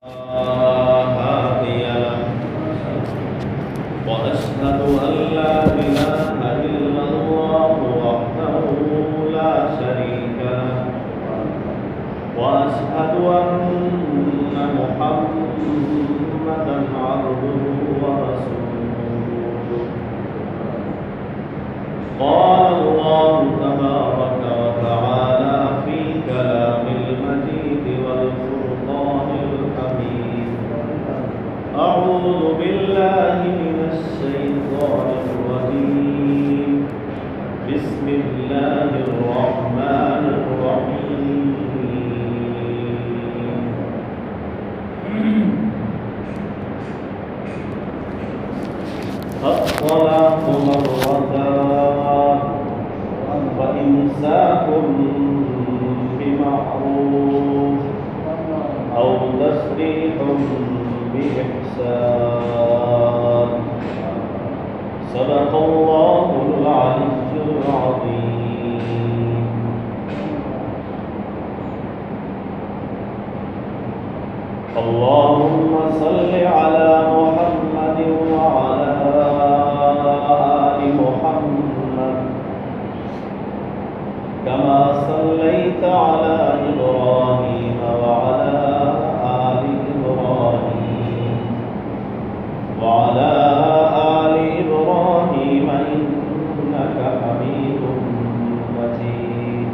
هادي له وأشهد أن لا إله إلا الله وحده لا شريك له وأشهد أن محمدا عبده ورسوله. قال الله تبارك وتعالى في كلام المجيد والفرقان الحميد: أعوذ بالله من الشيطان الرجيم. بسم الله الرحمن الرحيم. الطلاق مرتان فإمساك بمعروف أو تسريح بإحسان. صدق الله العلي العظيم. اللهم صل على محمد وعلى آل محمد كما صليت على إبراهيم وعلى آل إبراهيم وعلى آل إبراهيم إنك حميد مجيد.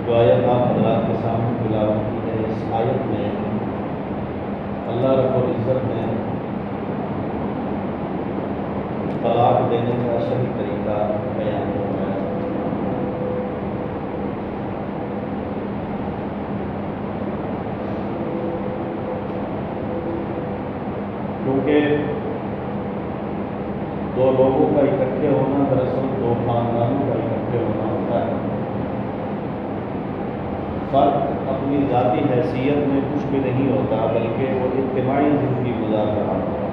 جو آیت آپ حضرات کے سامنے تلاوت کی ہے، اس آیت میں اللہ رب العزت نے طلاق دینے کا صحیح طریقہ بیان کیا ہے۔ کیونکہ دو لوگوں کا اکٹھے ہونا دراصل دو خاندانوں کا اکٹھے ہونا ہوتا ہے۔ فرد اپنی ذاتی حیثیت میں کچھ بھی نہیں ہوتا، بلکہ وہ اجتماعی زندگی گزار رہا ہوتا ہے۔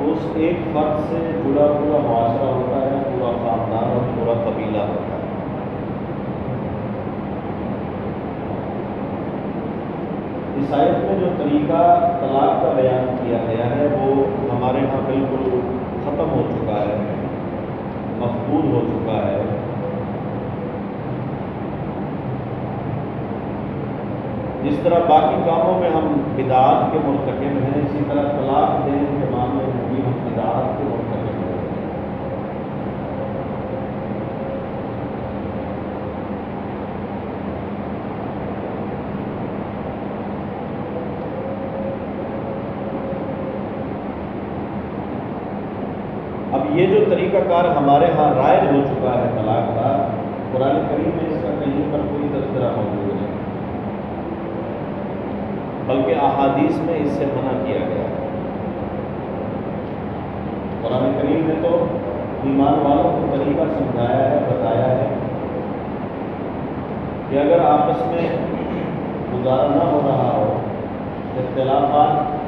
اس ایک فرد سے جڑا پورا معاشرہ ہوتا ہے، پورا خاندان اور پورا قبیلہ ہوتا ہے۔ اس آیت میں جو طریقہ طلاق کا بیان کیا گیا ہے وہ ہمارے ہاں بالکل ختم ہو چکا ہے، مفقود ہو چکا ہے۔ جس طرح باقی کاموں میں ہم بدعات کے مرتکب ہیں، اسی طرح طلاق دینے کے معاملے میں بھی ہم بدعات کے مرتکب ہیں۔ اب یہ جو طریقہ کار ہمارے ہاں رائج ہو چکا ہے طلاق کا، قرآن کریم میں اس کا کہیں پر کوئی تذکرہ موجود نہیں، بلکہ احادیث میں اس سے منع کیا گیا ہے۔ قرآن کریم نے تو ایمان والوں کو طریقہ سمجھایا ہے، بتایا ہے کہ اگر آپس میں گزارا نہ ہو رہا ہو، اختلافات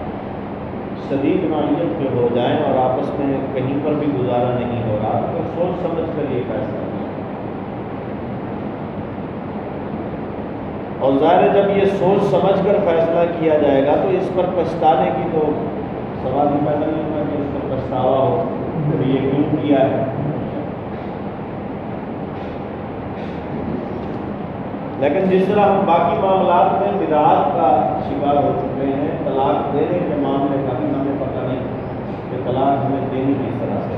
شدید نوعیت کے ہو جائیں اور آپس میں کہیں پر بھی گزارا نہیں ہو رہا، تو سوچ سمجھ کر یہ فیصلہ کیا۔ اور ظاہر ہے جب یہ سوچ سمجھ کر فیصلہ کیا جائے گا تو اس پر پچھتانے کی تو سوال ہی پیدا نہیں ہوگا کہ اس پر پچھتاوا ہو تو یہ کیوں کیا ہے۔ لیکن جس طرح ہم باقی معاملات میں بدعات کا شکار ہو چکے ہیں، طلاق دینے کے معاملے کا بھی ہمیں پتہ نہیں کہ طلاق ہمیں دینی کس طرح سے۔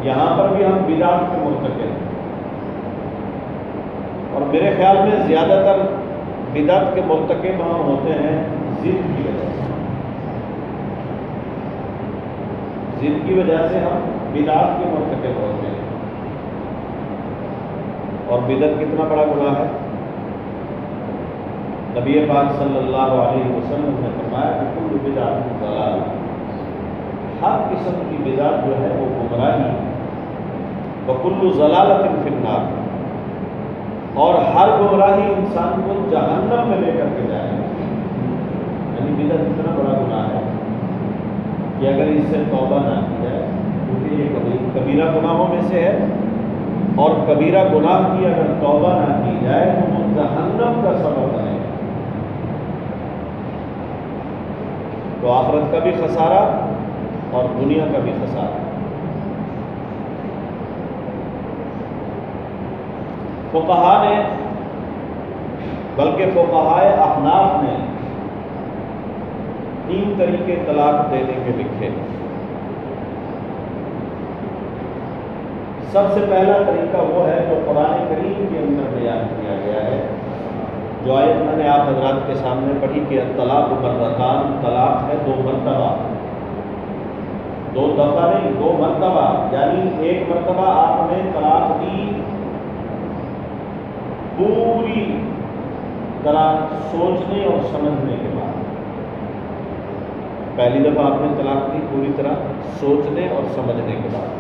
یہاں پر بھی ہم بدعات کے مرتکب ہیں، اور میرے خیال میں زیادہ تر بدعت کے مرتکب ہم ہوتے ہیں ضد کی وجہ سے۔ ضد کی وجہ سے ہم بدعت کے مرتکب ہوتے ہیں، اور بدعت کتنا بڑا گناہ ہے۔ نبی پاک صلی اللہ علیہ وسلم نے فرمایا کہ کل بدعت ضلالہ، ہر قسم کی بدعت جو ہے وہ گمراہی ہے۔ وکل ضلالۃ فی النار، اور ہر گمراہی انسان کو جہنم میں لے کر کے جائے گا۔ یعنی بدعت اتنا بڑا گناہ کہ اگر اس سے توبہ نہ کی جائے، کیونکہ یہ کبیرہ گناہوں میں سے ہے، اور کبیرہ گناہ کی اگر توبہ نہ کی جائے تو وہ جہنم کا سبب بنے گا۔ تو آخرت کا بھی خسارہ اور دنیا کا بھی خسارہ۔ فقہا نے، بلکہ فقہائے احناف نے 3 طریقے طلاق دینے کے لکھے۔ سب سے پہلا طریقہ وہ ہے جو قرآن کریم کے اندر بیان کیا گیا ہے، جو آیت میں نے آپ حضرات کے سامنے پڑھی کہ الطلاق مرتان، طلاق ہے 2 مرتبہ، 2 دفعہ نہیں، 2 مرتبہ، یعنی ایک مرتبہ آپ نے طلاق دی پوری طرح سوچنے اور سمجھنے کے بعد، پہلی دفعہ آپ نے طلاق دی پوری طرح سوچنے اور سمجھنے کے بعد۔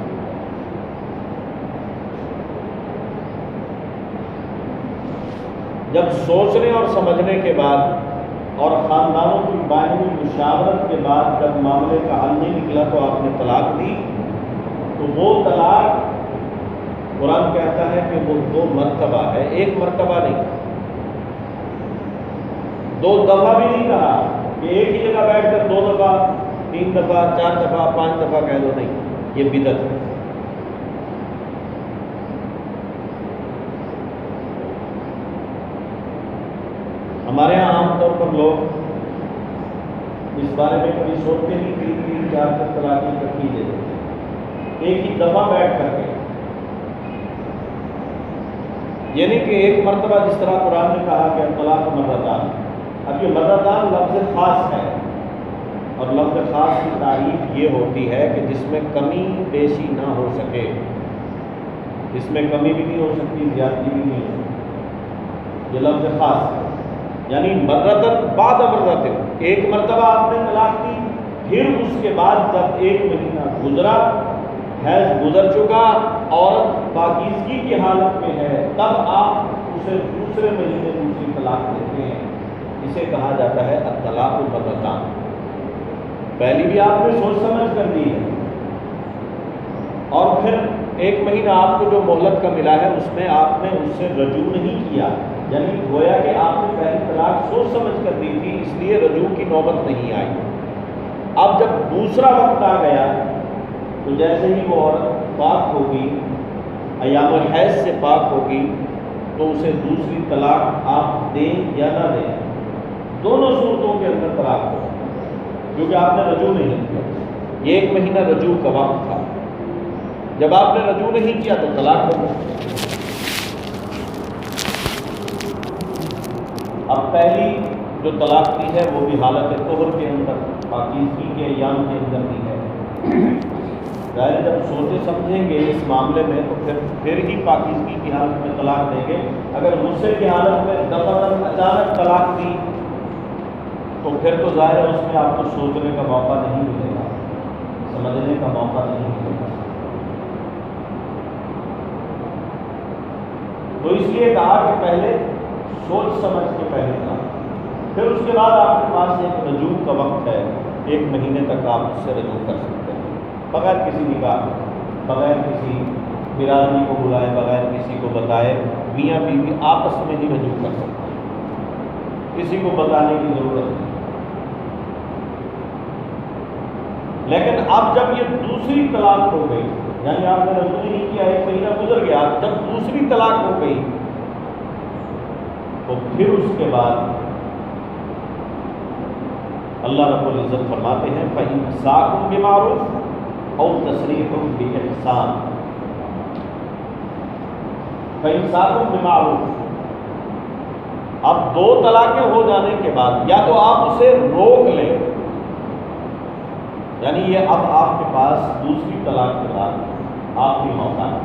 جب سوچنے اور سمجھنے کے بعد اور خاندانوں کی باہمی مشاورت کے بعد جب معاملے کا حل نہیں نکلا تو آپ نے طلاق دی، تو وہ طلاق قرآن کہتا ہے کہ وہ 2 مرتبہ ہے، 1 مرتبہ نہیں، 2 دفعہ بھی نہیں کہا کہ ایک ہی جگہ بیٹھ کر 2 دفعہ 3 دفعہ 4 دفعہ 5 دفعہ کہہ دو، نہیں، یہ بدعت ہے۔ ہمارے ہاں عام طور پر لوگ اس بارے میں کبھی سوچتے نہیں کہ 3 4 طلاقیں اکٹھی دے دیتے ہیں، ایک ہی دفعہ بیٹھ کر کے، یعنی کہ 1 مرتبہ جس طرح قرآن نے کہا کہ طلاق مرتان، اب یہ مرتان لفظ خاص ہے، اور لفظ خاص کی تعریف یہ ہوتی ہے کہ جس میں کمی بیشی نہ ہو سکے، اس میں کمی بھی نہیں ہو سکتی، زیادتی بھی نہیں ہو سکتی، یہ لفظ خاص ہے، یعنی مرتن بعد مرتن، 1 مرتبہ آپ نے طلاق دی، پھر اس کے بعد جب 1 مہینہ گزرا، حیض گزر چکا، عورت پاکیزگی کی حالت میں ہے، تب آپ اسے دوسرے مہینے دوسری طلاق دیتے ہیں، اسے کہا جاتا ہے الطلاق مرتان۔ پہلی بھی آپ نے سوچ سمجھ کر دی ہے، اور پھر 1 مہینہ آپ کو جو مہلت کا ملا ہے اس میں آپ نے اس سے رجوع نہیں کیا، یعنی گویا کہ آپ نے پہلی طلاق سوچ سمجھ کر دی تھی، اس لیے رجوع کی نوبت نہیں آئی۔ اب جب دوسرا وقت آ گیا تو جیسے ہی وہ عورت پاک ہوگی، ایام الحیض سے پاک ہوگی، تو اسے دوسری طلاق آپ دیں یا نہ دیں، دونوں صورتوں کے اندر طلاق ہو، کیونکہ آپ نے رجوع نہیں کیا۔ یہ 1 مہینہ رجوع کا وقت تھا، جب آپ نے رجوع نہیں کیا تو طلاق ہو گئی۔ اب پہلی جو طلاق دی ہے وہ بھی حالت طہر کے اندر، پاکیزگی کے ایام کے اندر دی ہے۔ ظاہر جب سوچے سمجھیں گے اس معاملے میں تو پھر ہی پاکیزگی کی حالت میں طلاق دیں گے۔ اگر غصے کی حالت میں دفعتاً اچانک طلاق دی تو پھر تو ظاہر ہے اس میں آپ کو سوچنے کا موقع نہیں ملے گا، سمجھنے کا موقع نہیں ملے گا۔ تو اس لیے کہا کہ پہلے سوچ سمجھ کے پہلے تھا، پھر اس کے بعد آپ کے پاس ایک رجوع کا وقت ہے، 1 مہینے تک آپ اس سے رجوع کر سکتے ہیں، بغیر کسی نکاح، بغیر کسی برادری کو بلائے، بغیر کسی کو بتائے، میاں بیوی آپس میں ہی رجوع کر سکتے ہیں، کسی کو بتانے کی ضرورت نہیں۔ لیکن اب جب یہ دوسری طلاق ہو گئی، یعنی آپ نے رجوع نہیں کیا، 1 مہینہ گزر گیا، جب دوسری طلاق ہو گئی تو پھر اس کے بعد اللہ رب العزت فرماتے ہیں فَإِمْسَاكٌ بِمَعْرُوفٍ أَوْ تَسْرِيحٌ بِإِحْسَانٍ۔ فَإِمْسَاكٌ بِمَعْرُوفٍ، اب 2 طلاقیں ہو جانے کے بعد یا تو آپ اسے روک لیں، یعنی یہ اب آپ کے پاس دوسری طلاق کے بعد آخری موقع ہے،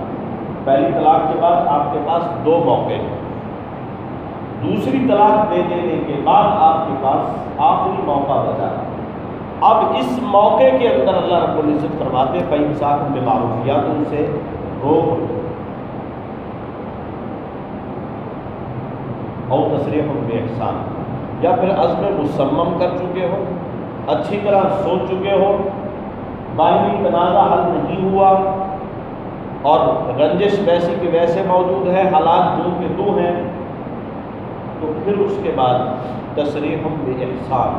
پہلی طلاق کے بعد آپ کے پاس 2 موقع ہیں، دوسری طلاق دے دینے کے بعد آپ کے پاس آخری موقع بچا۔ اب اس موقع کے اندر اللہ رب العزت فرماتے ہیں فَإِمْسَاكٌ بِمَعْرُوفٍ، یا تو اسے روک لو، او تسریح بِإِحْسَان، یا پھر عزم مصمم کر چکے ہو، اچھی طرح سوچ چکے ہو باہمی تنازع حل نہیں ہوا اور رنجش ویسی کہ ویسے موجود ہے، حالات جو کہ دو ہیں، تو پھر اس کے بعد تصریح باحسان،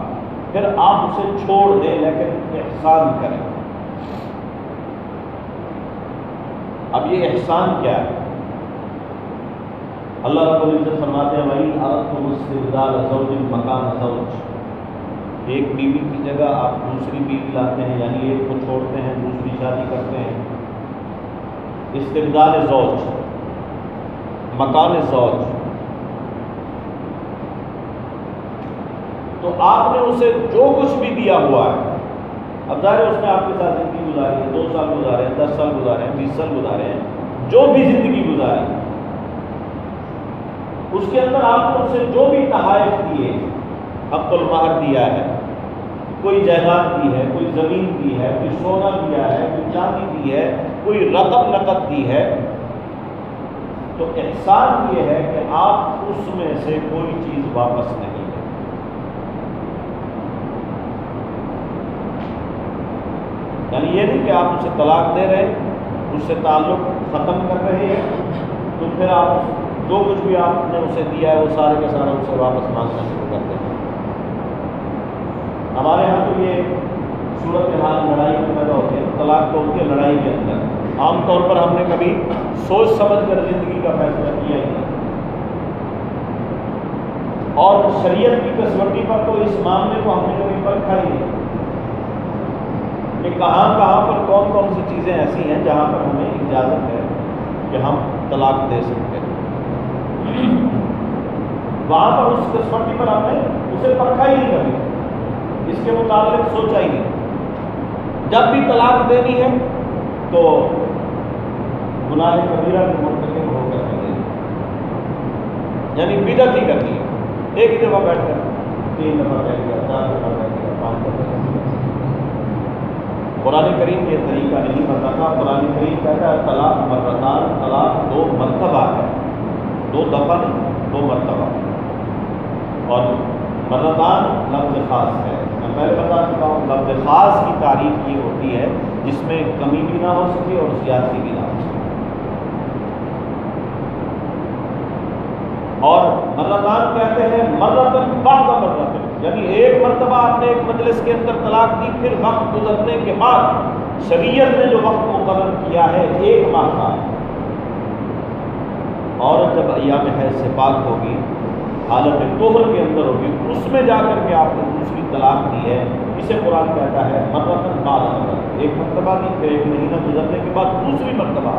پھر آپ اسے چھوڑ دیں لیکن احسان کریں۔ اب یہ احسان کیا ہے؟ اللہ رب العزت فرماتے ہیں وَإِنْ أَرَدْتُمُ اسْتِبْدَالَ زَوْجٍ مَكَانَ زَوْجٍ، ایک بیوی کی جگہ آپ دوسری بیوی لاتے ہیں، یعنی ایک کو چھوڑتے ہیں دوسری شادی کرتے ہیں۔ استبدال زوج، مکان زوج، تو آپ نے اسے جو کچھ بھی دیا ہوا ہے، اب ظاہر ہے اس نے آپ کے ساتھ زندگی گزاری ہے، 2 سال گزارے ہیں، 10 سال گزارے ہیں، 20 سال گزارے ہیں، جو بھی زندگی گزاری، اس کے اندر آپ نے اسے جو بھی تحائف دیے، حق المہر دیا ہے، کوئی جائیداد دی ہے، کوئی زمین دی ہے، کوئی سونا دیا ہے، کوئی چاندی دی ہے، کوئی رقم نقد دی ہے، تو احسان یہ ہے کہ آپ اس میں سے کوئی چیز واپس نہیں لیں۔ یعنی یہ نہیں کہ آپ اسے طلاق دے رہے ہیں، اس سے تعلق ختم کر رہے ہیں، تو پھر آپ جو کچھ بھی آپ نے اسے دیا ہے وہ سارے کے سارے اسے واپس مانگنا شروع کر دیں۔ ہمارے ہاں تو یہ صورتحال لڑائی میں پیدا ہوتی ہے، طلاق تو ہوتی ہے لڑائی کے اندر۔ عام طور پر ہم نے کبھی سوچ سمجھ کر زندگی کا فیصلہ کیا ہی نہیں، اور شریعت کی کسوٹی پر تو اس معاملے کو ہم نے کبھی پرکھا ہی نہیں کہ کہاں کہاں پر کون کون سی چیزیں ایسی ہیں جہاں پر ہمیں اجازت ہے کہ ہم طلاق دے سکتے ہیں۔ وہاں پر اس کسوٹی پر ہم نے اسے پرکھا ہی نہیں کبھی، اس کے متعلق سوچا ہی نہیں۔ جب بھی طلاق دینی ہے تو گناہ کبیرہ کے مرتکب ہو کر کے دینی، یعنی بدعت ہی کرنی ہے۔ ایک ہی دفعہ بیٹھ کر 3 دفعہ بیٹھ گیا، 4 دفعہ بیٹھ گیا، 5 دفعہ بیٹھ گیا۔ قرآن کریم یہ طریقہ نہیں بتاتا۔ قرآن کریم کہتا ہے طلاق مرتان، طلاق 2 مرتبہ ہے، 2 دفعہ نہیں، 2 مرتبہ۔ اور مرتان لفظ خاص ہے، میں پہلے بتا چکا ہوں، لفظ خاص کی تعریف یہ ہوتی ہے جس میں کمی بھی نہ ہو سکے اور زیادتی بھی نہ ہو سکے۔ اور مرتان کہتے ہیں مرتن بعد مرتن، یعنی ایک مرتبہ آپ نے ایک مجلس کے اندر طلاق دی، پھر وقت گزرنے کے بعد شریعت نے جو وقت مقرر کیا ہے 1 ماہ کا، عورت جب ایام حیض سے پاک ہوگی، حالت طہر کے اندر ہوگی، اس میں جا کر کے آپ نے دوسری طلاق دی ہے، اسے قرآن کہتا ہے مرتن بعد مرتن، 1 مرتبہ دی، پھر 1 مہینہ گزرنے کے بعد دوسری مرتبہ۔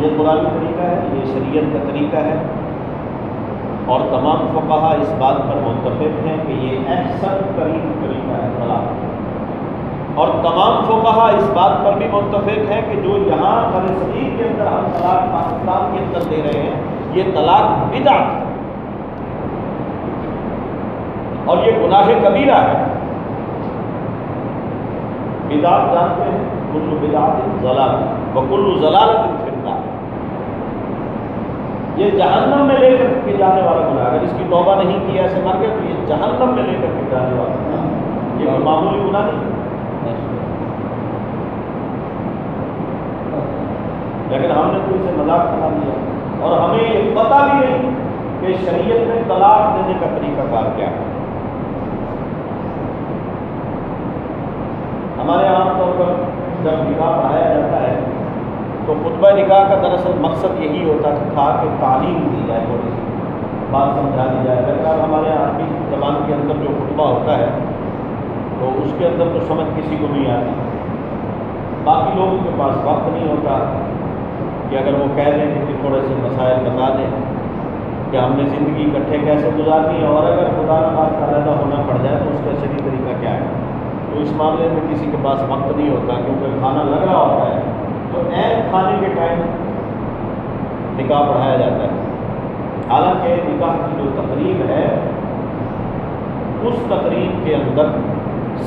یہ قرآن کا طریقہ ہے، یہ شریعت کا طریقہ ہے، اور تمام فقہا اس بات پر متفق ہیں کہ یہ احسن ترین طریقہ ہے طلاق، اور تمام فقہا اس بات پر بھی متفق ہیں کہ جو یہاں فلسطین کے اندر ہم طلاق پاکستان کے اندر دے رہے ہیں، یہ طلاق بدعت ہے اور یہ گناہ کبیرہ ہے۔ بدعت جانتے ہیں، کل بدعت ضلالۃ وکل ضلالۃ فی النار، یہ جہنم میں لے کر کے جانے والا گناہ، اگر اس کی توبہ نہیں کی ایسے مر گئے تو یہ جہنم میں لے کر کے جانے والا گناہ، یہ معمولی گناہ نہیں۔ لیکن ہم نے تو اسے مذاق بنا دیا، اور ہمیں یہ پتہ بھی نہیں کہ شریعت میں طلاق دینے کا طریقہ کار کیا ہے۔ ہمارے عام طور پر جب نکاح پڑھایا جاتا ہے تو خطبہ نکاح کا دراصل مقصد یہی ہوتا تھا کہ تعلیم دی جائے، تھوڑی سی بات سمجھا دی جائے۔ لیکن اب ہمارے عربی زبان کے اندر جو خطبہ ہوتا ہے تو اس کے اندر تو سمجھ کسی کو نہیں آتی، باقی لوگوں کے پاس وقت نہیں ہوتا کہ اگر وہ کہہ دیں کہ تھوڑے سے مسائل بتا دیں کہ ہم نے زندگی اکٹھے کیسے گزارنی ہے، اور اگر خدا نخواستہ علیحدہ ہونا پڑ جائے تو اس کا صحیح طریقہ کیا ہے، تو اس معاملے میں کسی کے پاس وقت نہیں ہوتا، کیونکہ کھانا لگ رہا ہوتا ہے تو عین کھانے کے ٹائم نکاح پڑھایا جاتا ہے۔ حالانکہ نکاح کی جو تقریب ہے اس تقریب کے اندر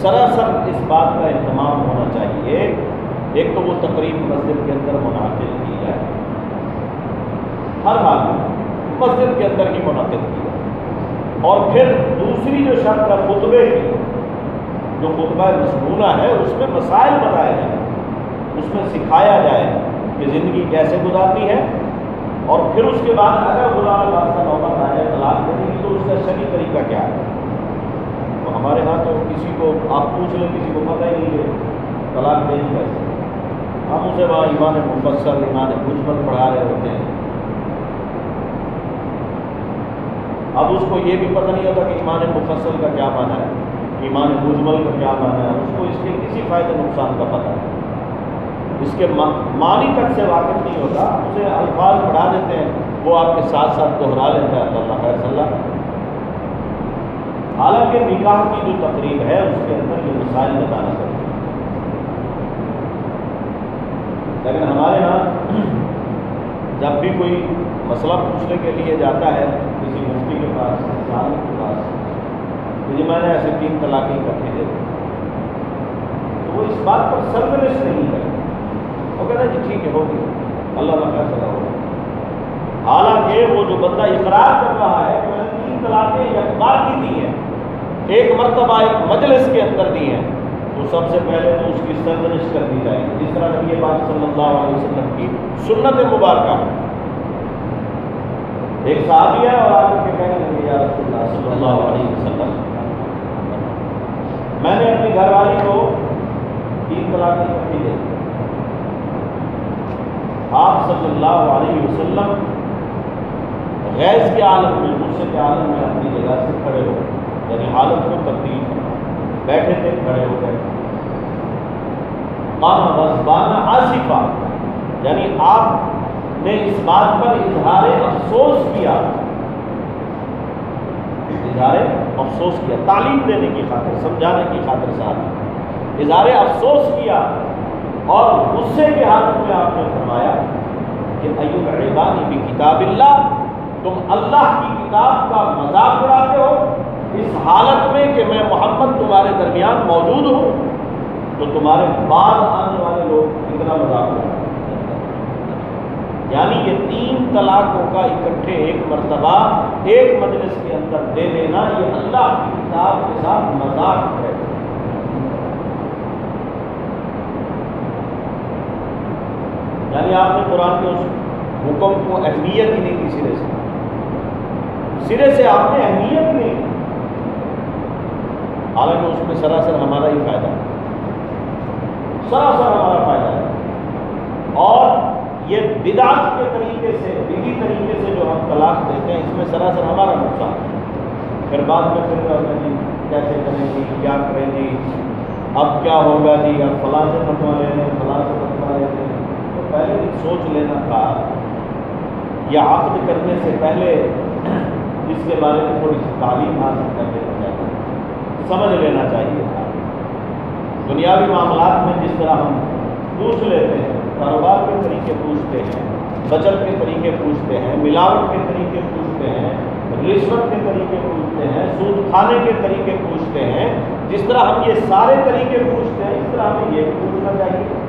سراسر اس بات کا اہتمام ہونا چاہیے، ایک تو وہ تقریب مسجد کے اندر منعقد کی جائے، ہر حال میں مسجد کے اندر ہی منعقد کی جائے، اور پھر دوسری جو شرط ہے خطبے کی، جو خطبہ مسنونہ ہے اس میں مسائل بتائے جائیں، اس میں سکھایا جائے کہ زندگی کیسے گزارنی ہے، اور پھر اس کے بعد اگر خدا نخواستہ نوبت آ جائے طلاق دینے کی تو اس کا صحیح طریقہ کیا ہے۔ تو ہمارے ہاں تو کسی کو آپ پوچھ لیں، کسی کو پتہ ہی نہیں کہ طلاق دینی کیسے، ہم اسے وہاں ایمان مفصل ایمان مجمل پڑھا رہے ہوتے ہیں۔ اب اس کو یہ بھی پتہ نہیں ہوتا کہ ایمان مفصل کا کیا معنی ہے، ایمان مجمل کا کیا معنی ہے، اس کو اس کے کسی فائدہ نقصان کا پتہ ہے، اس کے معنی تک سے واقف نہیں ہوتا، اسے الفاظ پڑھا دیتے ہیں، وہ آپ کے ساتھ ساتھ دہرا لیتا ہے اللہ خیر صلی اللہ۔ حالانکہ نکاح کی جو تقریب ہے اس کے اندر یہ مسائل بتانا چاہیے، لیکن ہمارے ہاں جب بھی کوئی مسئلہ پوچھنے کے لیے جاتا ہے کسی مفتی کے پاس، سالم کے پاس، تو جی میں نے ایسے 3 طلاقیں اکٹھے دے دی، تو وہ اس بات پر سرگرش نہیں کرتے، وہ کہتا ہے جی ٹھیک ہے ہوگی، اللہ کا فیصلہ ہوگا۔ حالانکہ وہ جو بندہ اقرار کر رہا ہے کہ میں نے 3 طلاقیں یک بار کی دی ہیں، ایک مرتبہ ایک مجلس کے اندر دی ہیں، تو سب سے پہلے تو اس کی سرزنش کر دی جائے گی، جس طرح نبی پاک صلی اللہ علیہ وسلم کی سنت مبارکہ ہے۔ ایک صحابی ہے اور آج کے کہنے لگے یا رسول اللہ صلی اللہ علیہ وسلم، میں نے اپنی گھر والی کو 3 طلاقیں اکٹھی دے دی۔ آپ صلی اللہ علیہ وسلم غیظ کے عالم میں، غصے کے عالم میں اپنی جگہ سے کھڑے ہو، یعنی حالت کو تبدیل کرنا، بیٹھے تھے کھڑے ہو گئے، قام غضبان آصفا، یعنی آپ نے اس بات پر اظہار افسوس کیا، اظہار افسوس کیا، تعلیم دینے کی خاطر، سمجھانے کی خاطر ساتھ اظہار افسوس کیا، اور غصے کی حالت میں آپ نے فرمایا کہ ایھا العباد بکتاب اللہ، تم اللہ کی کتاب کا مذاق اڑاتے ہو اس حالت میں کہ میں محمد تمہارے درمیان موجود ہوں، تو تمہارے بعد آنے والے لوگ کتنا مذاق اڑاتے ہیں۔ یعنی یہ 3 طلاقوں کا اکٹھے ایک مرتبہ ایک مجلس کے اندر دے دینا، یہ اللہ کی کتاب کے ساتھ مذاق ہے۔ یعنی آپ نے قرآن کے اس حکم کو اہمیت ہی نہیں دی، سرے سے آپ نے اہمیت نہیں دی، حالانکہ اس میں سراسر ہمارا ہی فائدہ ہے، سراسر ہمارا فائدہ ہے۔ اور یہ بدعت کے طریقے سے، بدعی طریقے سے جو ہم طلاق دیتے ہیں، اس میں سراسر ہمارا نقصان ہے۔ پھر بعد میں پھر کہتے ہیں جی کیسے کریں گی، کیا کریں گی، اب کیا ہوگا جی، اب فلاں سے فتویٰ لے لیں، فلاں سے فتویٰ لے لیں۔ تو پہلے سوچ لینا تھا، یا عقد کرنے سے پہلے اس کے بارے میں تھوڑی سی تعلیم حاصل کر لینا چاہیے، سمجھ لینا چاہیے تھا۔ دنیاوی معاملات میں جس طرح ہم پوچھ لیتے ہیں، کاروبار کے طریقے پوچھتے ہیں، بچت کے طریقے پوچھتے ہیں، ملاوٹ کے طریقے پوچھتے ہیں، رشوت کے طریقے پوچھتے ہیں، سود کھانے کے طریقے پوچھتے ہیں، جس طرح ہم یہ سارے طریقے پوچھتے ہیں، اس طرح ہمیں یہ بھی پوچھنا چاہیے۔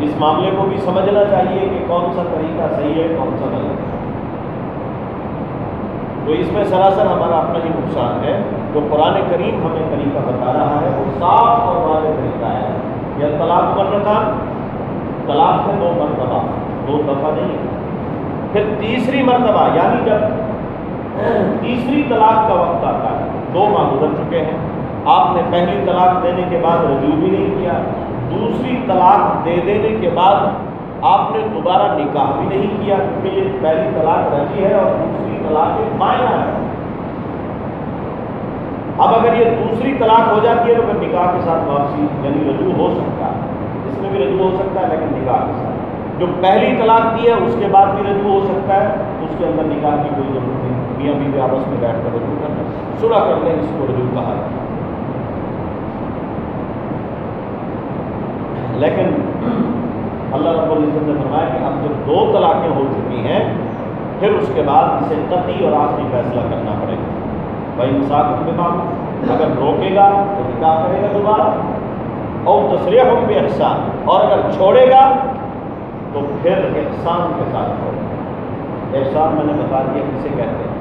اس معاملے کو بھی سمجھنا چاہیے کہ کون سا طریقہ صحیح ہے، کون سا غلط ہے۔ تو اس میں سراسر ہمارا اپنا ہی نقصان ہے۔ جو قرآن کریم ہمیں طریقہ بتا رہا ہے وہ صاف اور واضح طریقہ ہے۔ یا طلاق مرتان، طلاق ہے 2 مرتبہ، 2 دفعہ نہیں۔ پھر تیسری مرتبہ، یعنی جب تیسری طلاق کا وقت آتا ہے، 2 ماہ گزر چکے ہیں، آپ نے پہلی طلاق دینے کے بعد رجوع بھی نہیں کیا، دوسری طلاق دے دینے کے بعد آپ نے دوبارہ نکاح بھی نہیں کیا، کیونکہ یہ پہلی طلاق رجعی ہے اور دوسری طلاق بائنہ ہے۔ اب اگر یہ دوسری طلاق ہو جاتی ہے تو پھر نکاح کے ساتھ واپسی، یعنی رجوع ہو سکتا ہے، اس میں بھی رجوع ہو سکتا ہے، لیکن نکاح کے ساتھ۔ جو پہلی طلاق دی ہے اس کے بعد بھی رجوع ہو سکتا ہے، اس کے اندر نکاح کی کوئی ضرورت نہیں، میاں بیوی آپس میں بیٹھ کر رجوع کرنا، صلح کر لیں، اس کو رجوع کہا ہے۔ لیکن اللہ رب العزت نے فرمایا کہ اب جب 2 طلاقیں ہو چکی ہیں، پھر اس کے بعد اسے قطعی اور آخری فیصلہ کرنا پڑے گا۔ بھائی مساقت میں معاملہ، اگر روکے گا تو نکاح کرے گا دوبارہ، اور تصریح بے احسان، اور اگر چھوڑے گا تو پھر احسان کے ساتھ چھوڑے گا۔ احسان میں نے بتا دیا کسے کہتے ہیں۔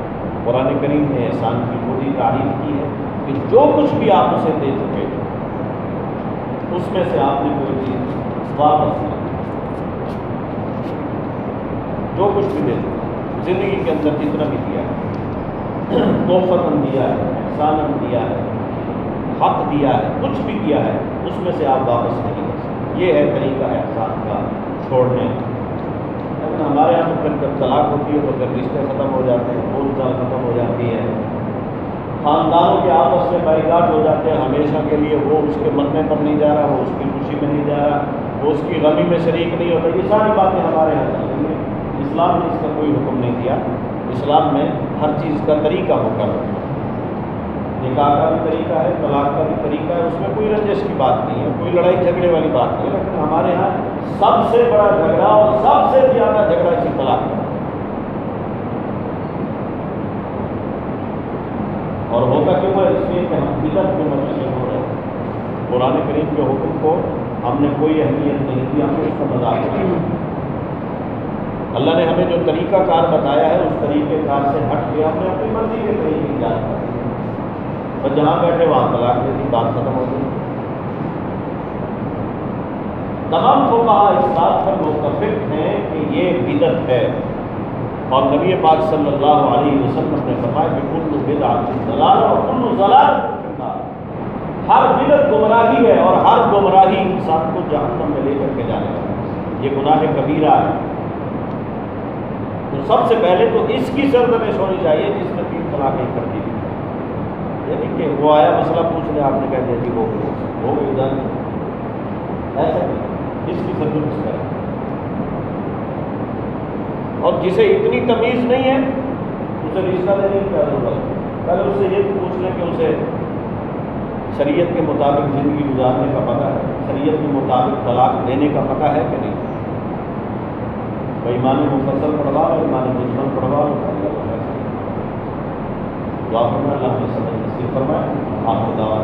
قرآن کریم نے احسان کی خود ہی تعریف کی ہے کہ جو کچھ بھی آپ اسے دے چکے اس میں سے آپ نے کوئی چیز واپس نہیں، جو کچھ بھی دے چکے زندگی کے اندر جتنا بھی دیا ہے، توفتاً دیا ہے، احساناً دیا ہے، حق دیا ہے، کچھ بھی دیا ہے، اس میں سے آپ واپس نہیں کر سکتے۔ یہ ہے طریقہ احسان کا چھوڑنے کا۔ لیکن ہمارے یہاں پھر جب طلاق ہوتی ہے تو پھر رشتے ختم ہو جاتے ہیں، بول چال ختم ہو جاتی ہے، خاندانوں کے آپس میں بائیکاٹ ہو جاتے ہیں ہمیشہ کے لیے، وہ اس کے مرنے پر نہیں جا رہا، وہ اس کی خوشی میں نہیں جا رہا، وہ اس کی غمی میں شریک نہیں ہوتا۔ یہ ساری باتیں ہمارے یہاں چل رہی ہیں۔ اسلام نے اس کا کوئی حکم نہیں دیا۔ اسلام میں ہر چیز کا طریقہ مقرر ہے، نکاح کا بھی طریقہ ہے، طلاق کا بھی طریقہ ہے، اس میں کوئی رنجش کی بات نہیں ہے، کوئی لڑائی جھگڑے والی بات نہیں ہے۔ لیکن ہمارے ہاں سب سے بڑا جھگڑا اور سب سے زیادہ جھگڑا اسی طلاق کا، اور ہوتا کیوں ہے؟ اس لیے کہ ہم بدعت میں مبتلا ہو رہے ہیں۔ قرآن کریم کے حکم کو ہم نے کوئی اہمیت نہیں دی، ہم نے اس کا مذاق کیا۔ اللہ نے ہمیں جو طریقہ کار بتایا ہے اس طریقے کار سے ہٹ کے ہم نے اپنی مرضی کے طریقے ایجاد کر دیے، اور جہاں بیٹھے وہاں طلاق دے دی، بات ختم ہو گئی۔ تمام فقہاء اس بات پر متفق ہیں کہ یہ بدعت ہے، اور نبی پاک صلی اللہ علیہ وسلم نے فرمایا کہ کل بدعۃ ضلالہ و کل ضلالۃ فی النار، ہر بدعت گمراہی ہے اور ہر گمراہی انسان کو جہنم میں لے کر کے جانے والا ہے، یہ گناہ کبیرہ ہے۔ تو سب سے پہلے تو اس کی سرزنش ہونی چاہیے جس نے 3 طلاقیں کر دی، یعنی کہ وہ آیا مسئلہ پوچھنے، آپ نے کہہ دیا جی وہ گئی جان، ایسا نہیں، اس کی سرزنش کریں۔ اور جسے اتنی تمیز نہیں ہے اسے رشتہ دینے کی ضرورت، پہلے اس سے یہ پوچھ لیں کہ اسے شریعت کے مطابق زندگی گزارنے کا پتہ ہے، شریعت کے مطابق طلاق دینے کا پتہ ہے کہ نہیں۔ ایمان مفصل پڑھوا لو، ایمان دشمن پڑھوا لو، دعا فرمائے اللہ ہمیں سمجھ نصیب فرمائے۔ آپ کو دعوت